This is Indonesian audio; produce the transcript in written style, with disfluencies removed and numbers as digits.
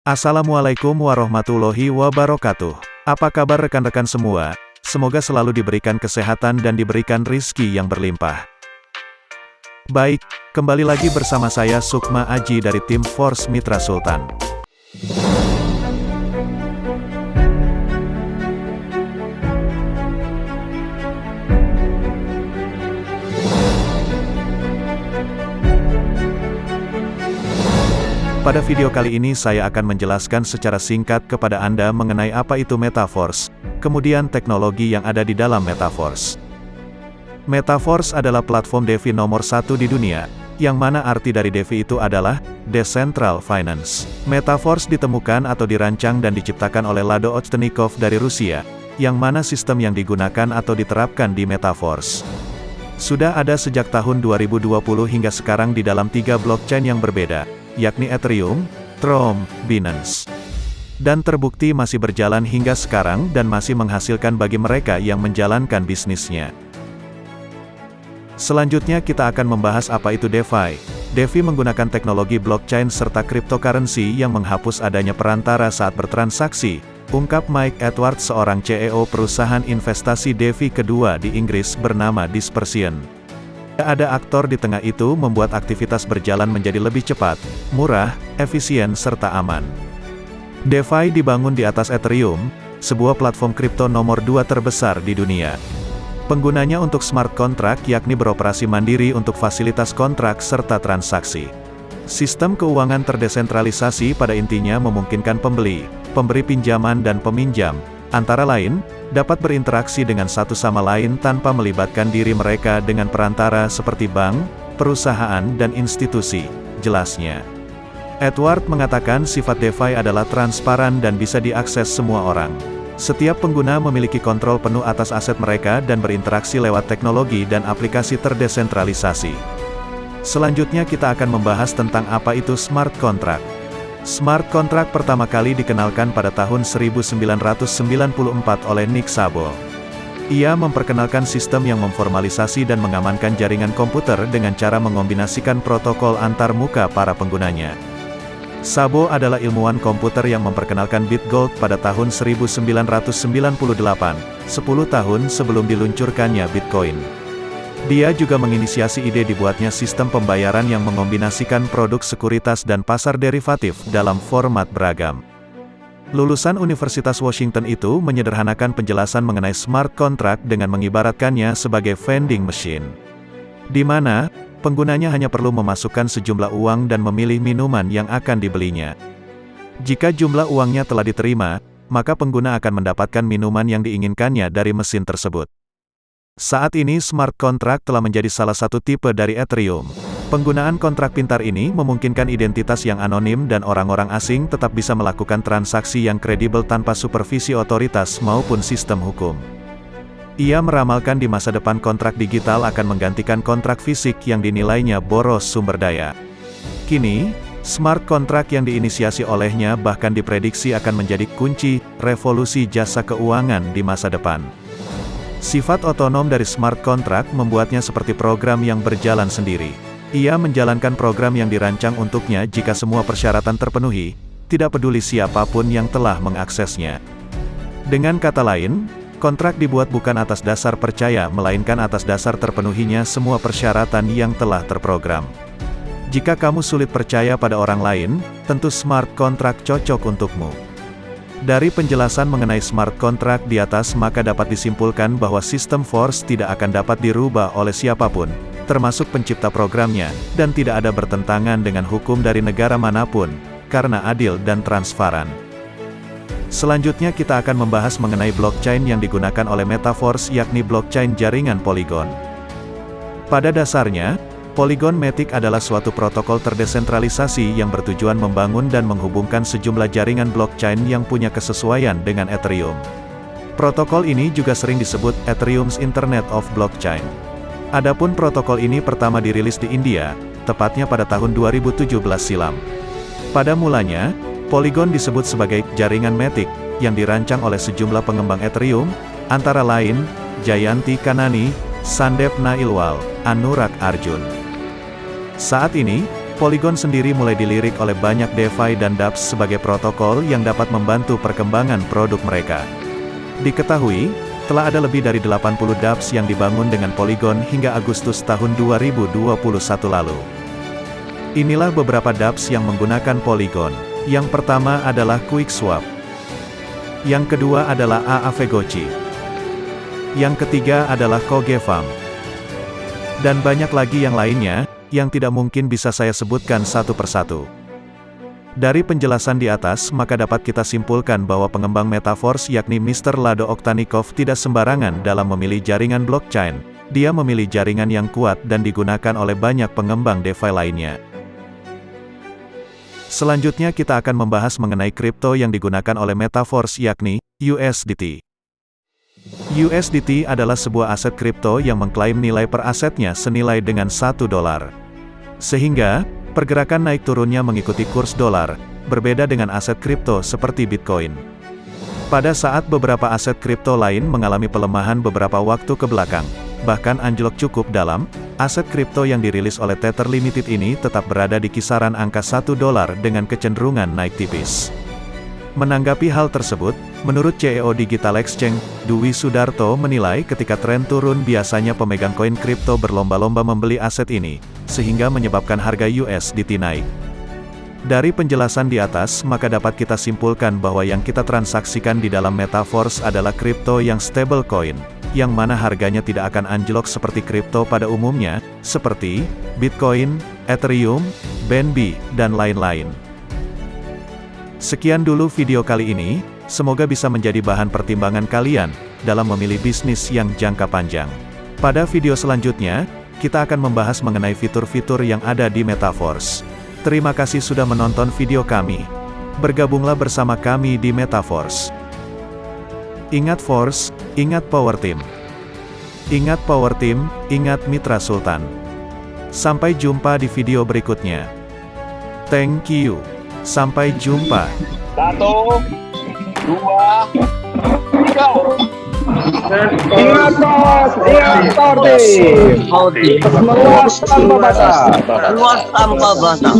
Assalamualaikum warahmatullahi wabarakatuh. Apa kabar rekan-rekan semua? Semoga selalu diberikan kesehatan dan diberikan rizki yang berlimpah. Baik, kembali lagi bersama saya Sukma Aji dari tim Force Mitra Sultan. Pada video kali ini saya akan menjelaskan secara singkat kepada Anda mengenai apa itu Metaverse, kemudian teknologi yang ada di dalam Metaverse. Metaverse adalah platform DeFi nomor 1 di dunia, yang mana arti dari DeFi itu adalah Decentral Finance. Metaverse ditemukan atau dirancang dan diciptakan oleh Lado Ovchinnikov dari Rusia, yang mana sistem yang digunakan atau diterapkan di Metaverse sudah ada sejak tahun 2020 hingga sekarang di dalam 3 blockchain yang berbeda, yakni Ethereum, Tron, Binance. Dan terbukti masih berjalan hingga sekarang dan masih menghasilkan bagi mereka yang menjalankan bisnisnya. Selanjutnya kita akan membahas apa itu DeFi. DeFi menggunakan teknologi blockchain serta cryptocurrency yang menghapus adanya perantara saat bertransaksi, ungkap Mike Edwards, seorang CEO perusahaan investasi DeFi kedua di Inggris bernama Dispersion. Ada aktor di tengah itu membuat aktivitas berjalan menjadi lebih cepat, murah, efisien serta aman. DeFi dibangun di atas Ethereum, sebuah platform kripto nomor 2 terbesar di dunia. Penggunanya untuk smart contract yakni beroperasi mandiri untuk fasilitas kontrak serta transaksi. Sistem keuangan terdesentralisasi pada intinya memungkinkan pembeli, pemberi pinjaman dan peminjam, antara lain, dapat berinteraksi dengan satu sama lain tanpa melibatkan diri mereka dengan perantara seperti bank, perusahaan dan institusi, jelasnya. Edward mengatakan sifat DeFi adalah transparan dan bisa diakses semua orang. Setiap pengguna memiliki kontrol penuh atas aset mereka dan berinteraksi lewat teknologi dan aplikasi terdesentralisasi. Selanjutnya kita akan membahas tentang apa itu smart contract. Smart contract pertama kali dikenalkan pada tahun 1994 oleh Nick Szabo. Ia memperkenalkan sistem yang memformalisasi dan mengamankan jaringan komputer dengan cara mengombinasikan protokol antar muka para penggunanya. Szabo adalah ilmuwan komputer yang memperkenalkan Bitgold pada tahun 1998, 10 tahun sebelum diluncurkannya Bitcoin. Dia juga menginisiasi ide dibuatnya sistem pembayaran yang mengombinasikan produk sekuritas dan pasar derivatif dalam format beragam. Lulusan Universitas Washington itu menyederhanakan penjelasan mengenai smart contract dengan mengibaratkannya sebagai vending machine, di mana penggunanya hanya perlu memasukkan sejumlah uang dan memilih minuman yang akan dibelinya. Jika jumlah uangnya telah diterima, maka pengguna akan mendapatkan minuman yang diinginkannya dari mesin tersebut. Saat ini smart contract telah menjadi salah satu tipe dari Ethereum. Penggunaan kontrak pintar ini memungkinkan identitas yang anonim dan orang-orang asing tetap bisa melakukan transaksi yang kredibel tanpa supervisi otoritas maupun sistem hukum. Ia meramalkan di masa depan kontrak digital akan menggantikan kontrak fisik yang dinilainya boros sumber daya. Kini, smart contract yang diinisiasi olehnya bahkan diprediksi akan menjadi kunci revolusi jasa keuangan di masa depan. Sifat otonom dari smart contract membuatnya seperti program yang berjalan sendiri. Ia menjalankan program yang dirancang untuknya jika semua persyaratan terpenuhi, tidak peduli siapapun yang telah mengaksesnya. Dengan kata lain, kontrak dibuat bukan atas dasar percaya melainkan atas dasar terpenuhinya semua persyaratan yang telah terprogram. Jika kamu sulit percaya pada orang lain, tentu smart contract cocok untukmu. Dari penjelasan mengenai smart contract di atas maka dapat disimpulkan bahwa sistem Force tidak akan dapat dirubah oleh siapapun, termasuk pencipta programnya, dan tidak ada bertentangan dengan hukum dari negara manapun, karena adil dan transparan. Selanjutnya kita akan membahas mengenai blockchain yang digunakan oleh Metaverse yakni blockchain jaringan Polygon. Pada dasarnya, Polygon Matic adalah suatu protokol terdesentralisasi yang bertujuan membangun dan menghubungkan sejumlah jaringan blockchain yang punya kesesuaian dengan Ethereum. Protokol ini juga sering disebut Ethereum's Internet of Blockchain. Adapun protokol ini pertama dirilis di India, tepatnya pada tahun 2017 silam. Pada mulanya, Polygon disebut sebagai jaringan Matic, yang dirancang oleh sejumlah pengembang Ethereum, antara lain, Jayanti Kanani, Sandeep Nailwal, Anurag Arjun. Saat ini, Polygon sendiri mulai dilirik oleh banyak DeFi dan dApps sebagai protokol yang dapat membantu perkembangan produk mereka. Diketahui, telah ada lebih dari 80 dApps yang dibangun dengan Polygon hingga Agustus tahun 2021 lalu. Inilah beberapa dApps yang menggunakan Polygon. Yang pertama adalah QuickSwap. Yang kedua adalah Aavegotchi. Yang ketiga adalah KogeFarm. Dan banyak lagi yang lainnya, yang tidak mungkin bisa saya sebutkan satu persatu. Dari penjelasan di atas, maka dapat kita simpulkan bahwa pengembang Metaverse yakni Mr. Lado Oktanikov tidak sembarangan dalam memilih jaringan blockchain. Dia memilih jaringan yang kuat dan digunakan oleh banyak pengembang DeFi lainnya. Selanjutnya kita akan membahas mengenai kripto yang digunakan oleh Metaverse yakni USDT. USDT adalah sebuah aset kripto yang mengklaim nilai per asetnya senilai dengan $1. Sehingga, pergerakan naik turunnya mengikuti kurs dolar, berbeda dengan aset kripto seperti Bitcoin. Pada saat beberapa aset kripto lain mengalami pelemahan beberapa waktu ke belakang, bahkan anjlok cukup dalam, aset kripto yang dirilis oleh Tether Limited ini tetap berada di kisaran angka $1 dengan kecenderungan naik tipis. Menanggapi hal tersebut, menurut CEO Digital Exchange, Dwi Sudarto menilai ketika tren turun biasanya pemegang koin kripto berlomba-lomba membeli aset ini, sehingga menyebabkan harga USDT naik. Dari penjelasan di atas, maka dapat kita simpulkan bahwa yang kita transaksikan di dalam Metaverse adalah kripto yang stable coin, yang mana harganya tidak akan anjlok seperti kripto pada umumnya, seperti Bitcoin, Ethereum, BNB, dan lain-lain. Sekian dulu video kali ini, semoga bisa menjadi bahan pertimbangan kalian, dalam memilih bisnis yang jangka panjang. Pada video selanjutnya, kita akan membahas mengenai fitur-fitur yang ada di Metaverse. Terima kasih sudah menonton video kami. Bergabunglah bersama kami di Metaverse. Ingat Force, ingat Power Team. Ingat Power Team, ingat Mitra Sultan. Sampai jumpa di video berikutnya. Thank you. Sampai jumpa. 1, 2, 3. Ingat bos, ingat Power Team. Luas tanpa batas. Luas tanpa batas.